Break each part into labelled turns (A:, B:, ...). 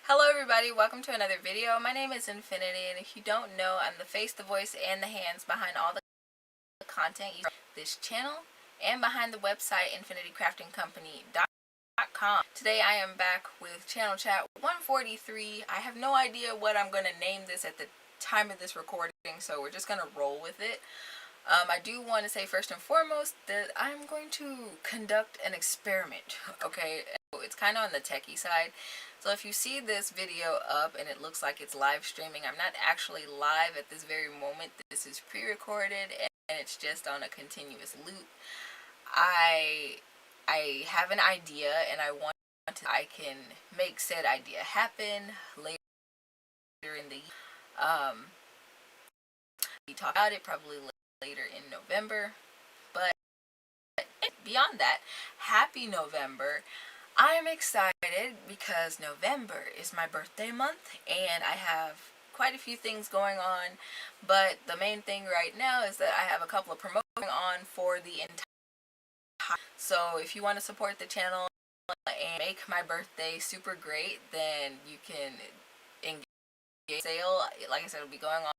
A: Hello everybody, welcome to another video. My name is Infiniti, and if you don't know, I'm the face, the voice, and the hands behind all the content you see on this channel and behind the website infinitiCraftingCompany.com. Today I am back with channel chat 143. I have no idea what I'm going to name this at the time of this recording, so we're just going to roll with it. I do want to say first and foremost that I'm going to conduct an experiment, okay? It's kind of on the techie side. So if you see this video up and it looks like it's live streaming, I'm not actually live at this very moment. This is pre-recorded and it's just on a continuous loop. I have an idea and I can make said idea happen later in the we talk about it probably later in November. But beyond that, happy November. I'm excited because November is my birthday month and I have quite a few things going on, but the main thing right now is that I have a couple of promotions going on for the entire. So if you want to support the channel and make my birthday super great, then you can engage sale. Like I said, it'll be going on.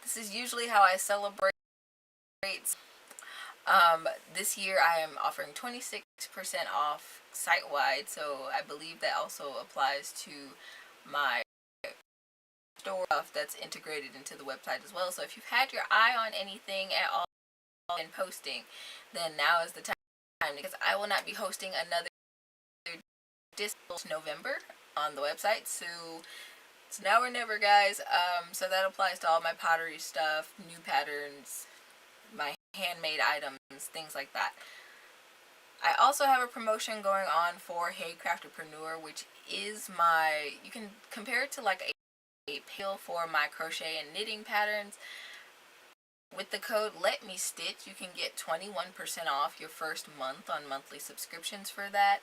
A: This is usually how I celebrate. This year I am offering 26% off site-wide, so I believe that also applies to my store stuff that's integrated into the website as well. So if you've had your eye on anything at all in posting, then now is the time, because I will not be hosting another this November on the website. So it's now or never, guys. So that applies to all my pottery stuff, new patterns, my handmade items, things like that. I also have a promotion going on for Hey Craftepreneur, which is my, you can compare it to like a pill for my crochet and knitting patterns. With the code Let Me Stitch, you can get 21% off your first month on monthly subscriptions for that.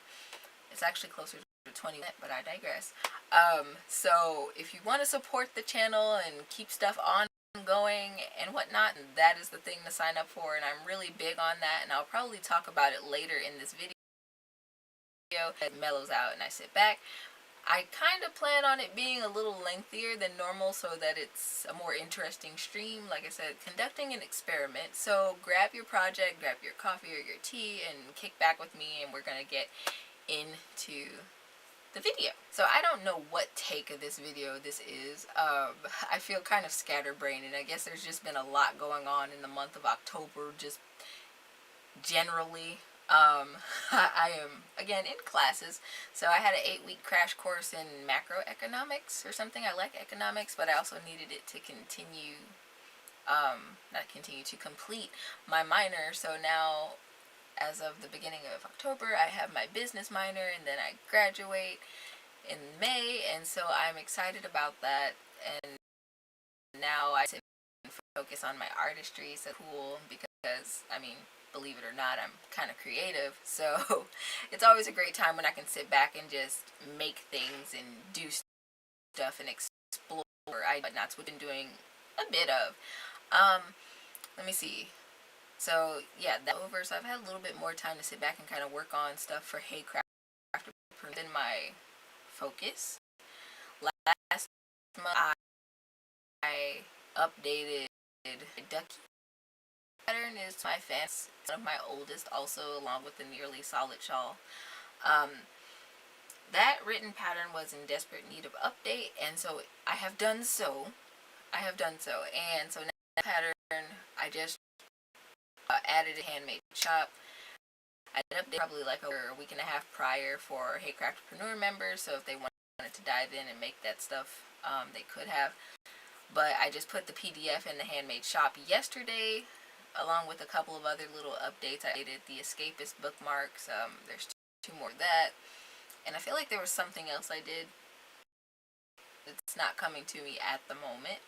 A: It's actually closer to 20, but I digress. So if you want to support the channel and keep stuff ongoing and whatnot, that is the thing to sign up for, and I'm really big on that, and I'll probably talk about it later in this video. It mellows out and I sit back. I kind of plan on it being a little lengthier than normal so that it's a more interesting stream. Like I said, conducting an experiment. So grab your project, grab your coffee or your tea, and kick back with me, and we're gonna get into the video. So I don't know what take of this video this is. I feel kind of scatterbrained, and I guess there's just been a lot going on in the month of October, just generally. I am again in classes, so I had an 8-week crash course in macroeconomics or something. I like economics, but I also needed it to continue, to complete my minor. So now, as of the beginning of October, I have my business minor, and then I graduate in May, and so I'm excited about that. And now I sit and focus on my artistry. So cool, because I mean, believe it or not, I'm kind of creative, so it's always a great time when I can sit back and just make things and do stuff and explore. But that's what I've been doing a bit of. Let me see. So yeah, that's over. So I've had a little bit more time to sit back and kind of work on stuff for Hey Craftepreneur. Been my focus. Last month I updated Ducky pattern. Is my fans, one of my oldest, also, along with the nearly Solid Shawl. That written pattern was in desperate need of update, and so I have done so. And so now that pattern, I just added a handmade shop. I did update probably like over a week and a half prior for Hey Craftepreneur members, so if they wanted to dive in and make that stuff, they could have. But I just put the PDF in the handmade shop yesterday, along with a couple of other little updates. I did the escapist bookmarks. There's two more of that, and I feel like there was something else I did. It's not coming to me at the moment.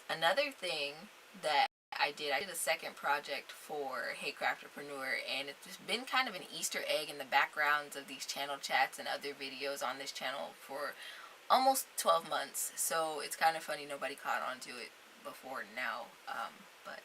A: Another thing that I did a second project for Hey Craftepreneur, and it's been kind of an Easter egg in the backgrounds of these channel chats and other videos on this channel for almost 12 months. So it's kind of funny nobody caught on to it before now, but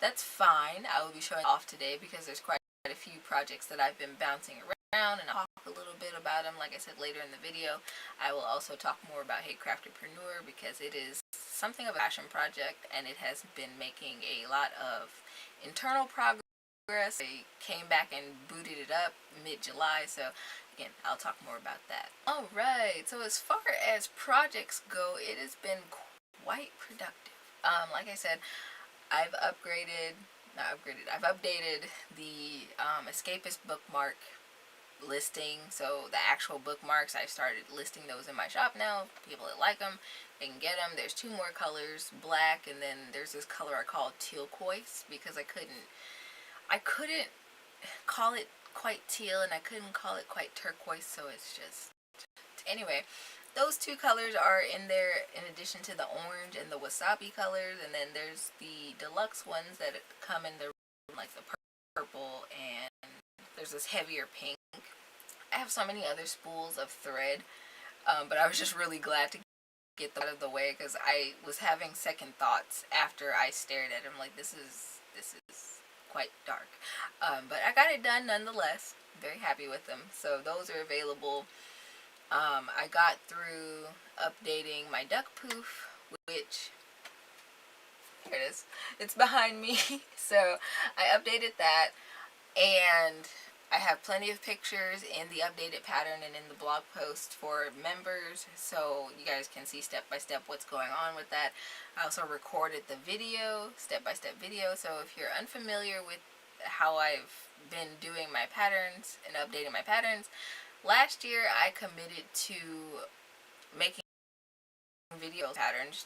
A: that's fine. I will be showing off today because there's quite a few projects that I've been bouncing around, and I'll talk a little bit bit about them, like I said, later in the video. I will also talk more about Hey Craftepreneur because it is something of a passion project, and it has been making a lot of internal progress. I came back and booted it up mid-July, so again, I'll talk more about that. Alright, so as far as projects go, it has been quite productive. Like I said, I've I've updated the Escapist bookmark listing. So the actual bookmarks, I started listing those in my shop now. People that like them, they can get them. There's two more colors, black, and then there's this color I call turquoise, because I couldn't call it quite teal and I couldn't call it quite turquoise, so it's just, anyway, those two colors are in there in addition to the orange and the wasabi colors, and then there's the deluxe ones that come in the like the purple, and there's this heavier pink. I have so many other spools of thread, but I was just really glad to get them out of the way because I was having second thoughts after I stared at them, like this is quite dark, but I got it done nonetheless. Very happy with them. So those are available. I got through updating my duck poof, which, here it is, it's behind me. So I updated that, and I have plenty of pictures in the updated pattern and in the blog post for members, so you guys can see step by step what's going on with that. I also recorded the video, step-by-step video, so if you're unfamiliar with how I've been doing my patterns and updating my patterns, last year I committed to making video patterns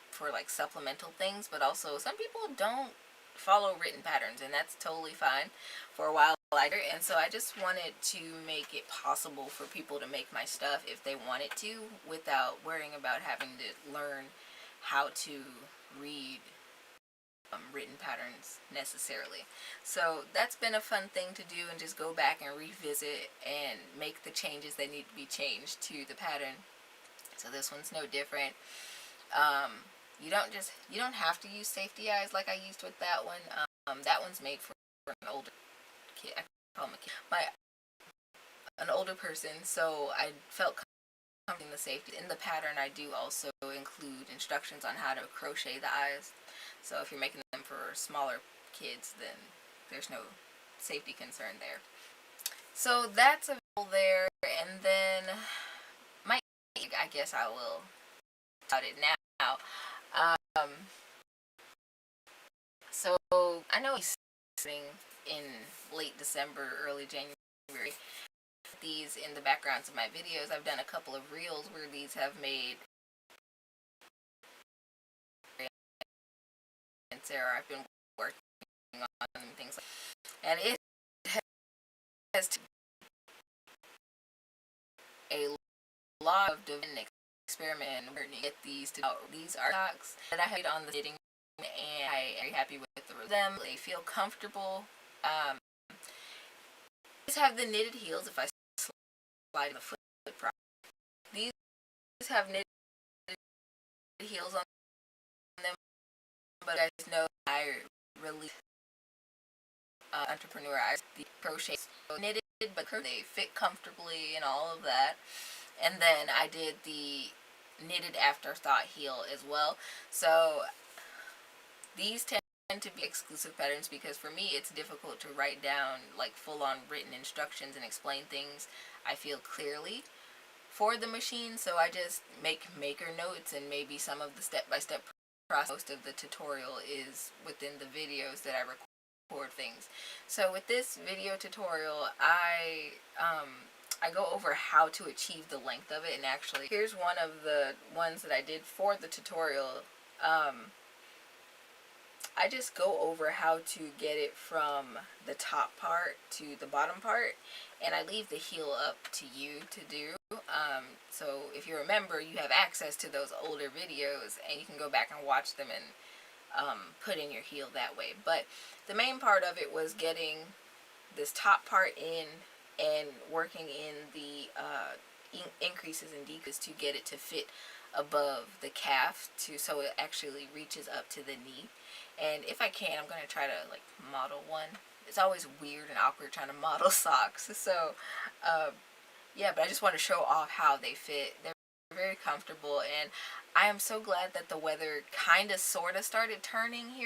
A: for like supplemental things, but also some people don't follow written patterns, and that's totally fine. For a while I did, and so I just wanted to make it possible for people to make my stuff if they wanted to, without worrying about having to learn how to read written patterns necessarily. So that's been a fun thing to do, and just go back and revisit and make the changes that need to be changed to the pattern. So this one's no different. You don't have to use safety eyes like I used with that one. That one's made for an older kid. I call him a kid. An older person, so I felt comfortable in the safety. In the pattern, I do also include instructions on how to crochet the eyes. So if you're making them for smaller kids, then there's no safety concern there. So that's available there, and then I guess I will about it now. So I know he's sitting in late December, early January. These in the backgrounds of my videos. I've done a couple of reels where these have made. And Sarah, I've been working on things, and it has a lot of development experiment to get these to these are socks that I had on the knitting, and I'm very happy with them. They feel comfortable. These have the knitted heels. If I slide the foot properly, these have knitted heels on them. But you guys know I really entrepreneur. I the crochet knitted, but they fit comfortably and all of that. And then I did the knitted afterthought heel as well. So these tend to be exclusive patterns because for me it's difficult to write down like full-on written instructions and explain things I feel clearly for the machine. So I just make maker notes, and maybe some of the step-by-step process. Most of the tutorial is within the videos that I record things. So with this video tutorial, I go over how to achieve the length of it, and actually here's one of the ones that I did for the tutorial. I just go over how to get it from the top part to the bottom part, and I leave the heel up to you to do. So if you remember, you have access to those older videos, and you can go back and watch them and put in your heel that way. But the main part of it was getting this top part in and working in the increases and decreases to get it to fit above the calf, so it actually reaches up to the knee. And if I can, I'm going to try to like model one. It's always weird and awkward trying to model socks. So yeah, but I just want to show off how they fit. They're very comfortable, and I am so glad that the weather kind of sort of started turning here